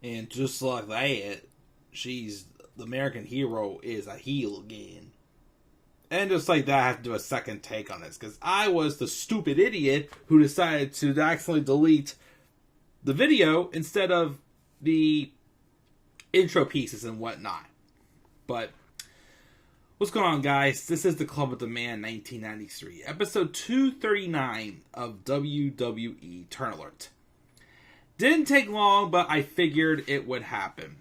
And just like that, the American hero is a heel again. And just like that, I have to do a second take on this, because I was the stupid idiot who decided to accidentally delete the video instead of the intro pieces and whatnot. But what's going on, guys? This is the Club with the Man 1993, episode 239 of WWE Turn Alert. Didn't take long, but I figured it would happen.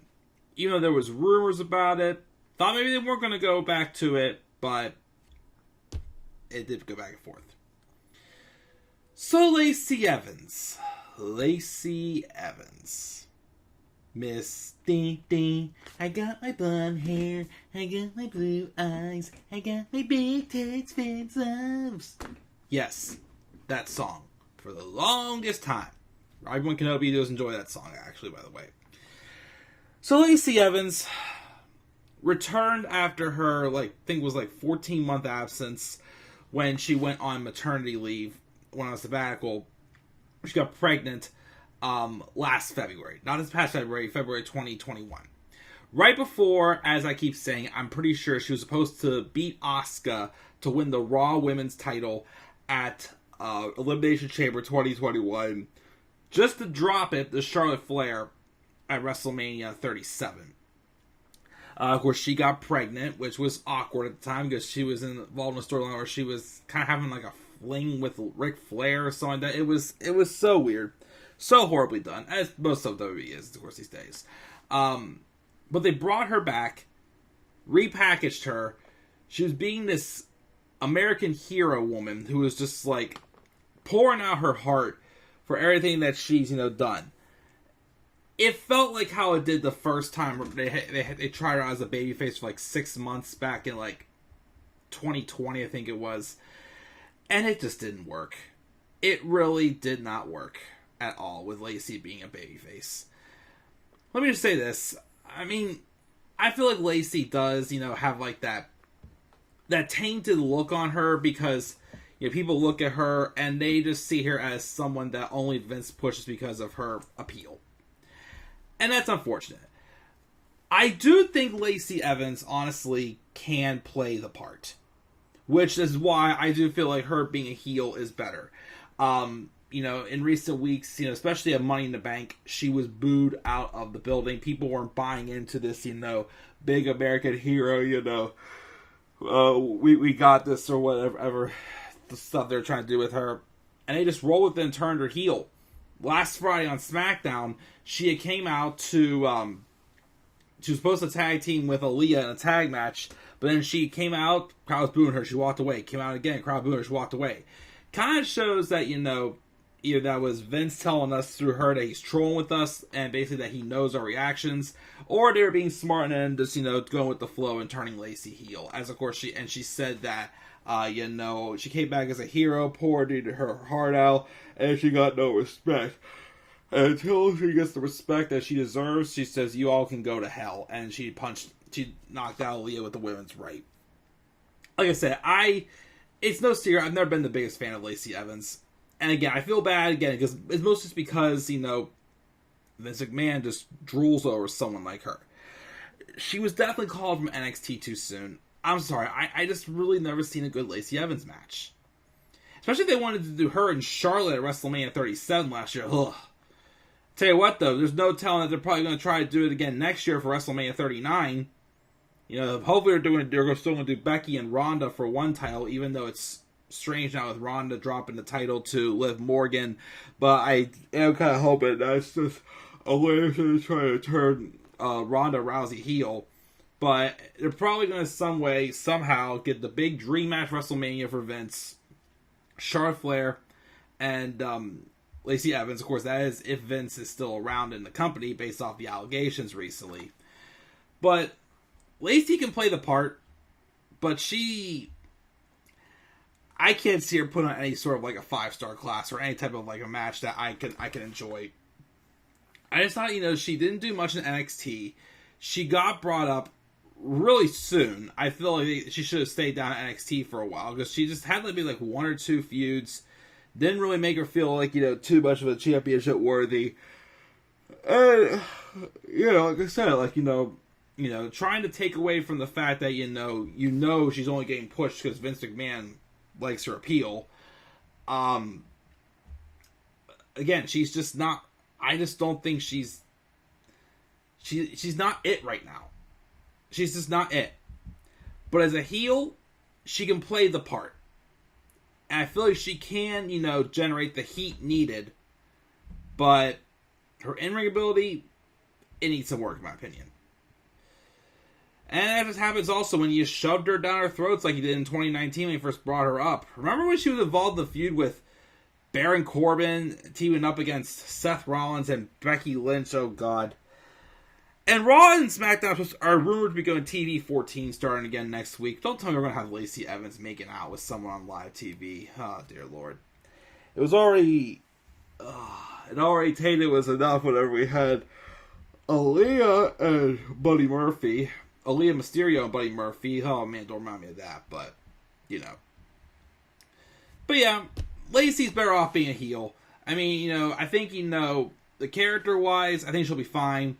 Even though there was rumors about it, thought maybe they weren't going to go back to it, but it did go back and forth. So Lacey Evans. Miss Ding Ding, I got my blonde hair, I got my blue eyes, I got my big tits, fans loves. Yes, that song. For the longest time. Everyone Kenobi does enjoy that song, actually, by the way. So Lacey Evans returned after her, I think it was 14-month absence when she went on maternity leave, went on a sabbatical. She got pregnant last February. Not this past February, February 2021. Right before, as I keep saying, I'm pretty sure she was supposed to beat Asuka to win the Raw Women's title at Elimination Chamber 2021, just to drop it to Charlotte Flair at WrestleMania 37. Of course, she got pregnant, which was awkward at the time because she was involved in a storyline where she was kind of having a fling with Ric Flair or something like that. It was so weird. So horribly done, as most of WWE is, of course, these days. But they brought her back, repackaged her. She was being this American hero woman who was just pouring out her heart for everything that she's done. It felt like how it did the first time they tried her out as a babyface for 6 months back in 2020, I think it was, and it just didn't work. It really did not work at all with Lacey being a babyface. Let me just say this. I mean, I feel like Lacey does, have that tainted look on her because people look at her and they just see her as someone that only Vince pushes because of her appeal. And that's unfortunate. I do think Lacey Evans, honestly, can play the part. Which is why I do feel like her being a heel is better. In recent weeks, especially at Money in the Bank, she was booed out of the building. People weren't buying into this, big American hero, we got this or whatever, the stuff they're trying to do with her. And they just rolled with it and turned her heel. Last Friday on SmackDown, she came out to, she was supposed to tag team with Aaliyah in a tag match, but then she came out, crowd was booing her, she walked away. Came out again, crowd booing her, she walked away. Kind of shows that, either that was Vince telling us through her that he's trolling with us, and basically that he knows our reactions, or they were being smart and just, going with the flow and turning Lacey heel. As, of course, she said that, she came back as a hero, poured her heart out, and she got no respect. And until she gets the respect that she deserves, she says, you all can go to hell. And she knocked out Aaliyah with the women's right. Like I said, it's no secret, I've never been the biggest fan of Lacey Evans. And again, I feel bad because it's mostly just because, Vince McMahon just drools over someone like her. She was definitely called from NXT too soon. I'm sorry, I just really never seen a good Lacey Evans match. Especially if they wanted to do her and Charlotte at WrestleMania 37 last year. Ugh. Tell you what, though, there's no telling that they're probably going to try to do it again next year for WrestleMania 39. Hopefully they're still going to do Becky and Ronda for one title, even though it's strange now with Ronda dropping the title to Liv Morgan. But I am kind of hoping that's just a way to try to turn Ronda Rousey heel. But they're probably going to some way, somehow, get the big dream match WrestleMania for Vince, Charlotte Flair, and Lacey Evans. Of course, that is if Vince is still around in the company based off the allegations recently. But Lacey can play the part, but I can't see her put on any sort of a 5-star class or any type of a match that I can enjoy. I just thought, she didn't do much in NXT. She got brought up really soon. I feel like she should have stayed down at NXT for a while because she just had maybe 1 or 2 feuds. Didn't really make her feel too much of a championship worthy. And, like I said, trying to take away from the fact that, she's only getting pushed because Vince McMahon likes her appeal. Again, she's just not, I just don't think she's not it right now. She's just not it. But as a heel, she can play the part. And I feel like she can, generate the heat needed. But her in-ring ability, it needs some work, in my opinion. And that just happens also when you shoved her down her throats like you did in 2019 when you first brought her up. Remember when she was involved in the feud with Baron Corbin teaming up against Seth Rollins and Becky Lynch? Oh, God. And Raw and SmackDown are rumored to be going TV 14 starting again next week. Don't tell me we're going to have Lacey Evans making out with someone on live TV. Oh, dear Lord. It was already... it already tainted was enough whenever we had Aaliyah and Buddy Murphy. Aaliyah Mysterio and Buddy Murphy. Oh, man, don't remind me of that. But, But, yeah, Lacey's better off being a heel. I mean, I think, the character-wise, I think she'll be fine.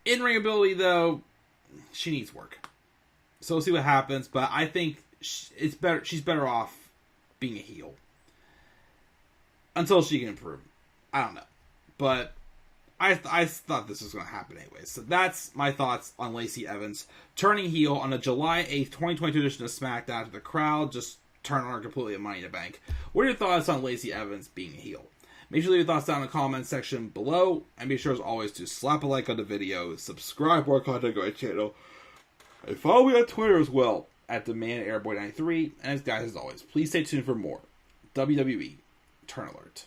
In-ring ability, though, she needs work. So we'll see what happens. But I think it's better. She's better off being a heel. Until she can improve. I don't know. But I thought this was going to happen anyway. So that's my thoughts on Lacey Evans turning heel on the July 8th, 2022 edition of SmackDown. To the crowd just turned on her completely at Money in the Bank. What are your thoughts on Lacey Evans being a heel? Make sure to leave your thoughts down in the comment section below. And be sure as always to slap a like on the video, subscribe for more content on my channel, and follow me on Twitter as well at TheManAirboy93. And guys, as always, please stay tuned for more WWE Turn Alert.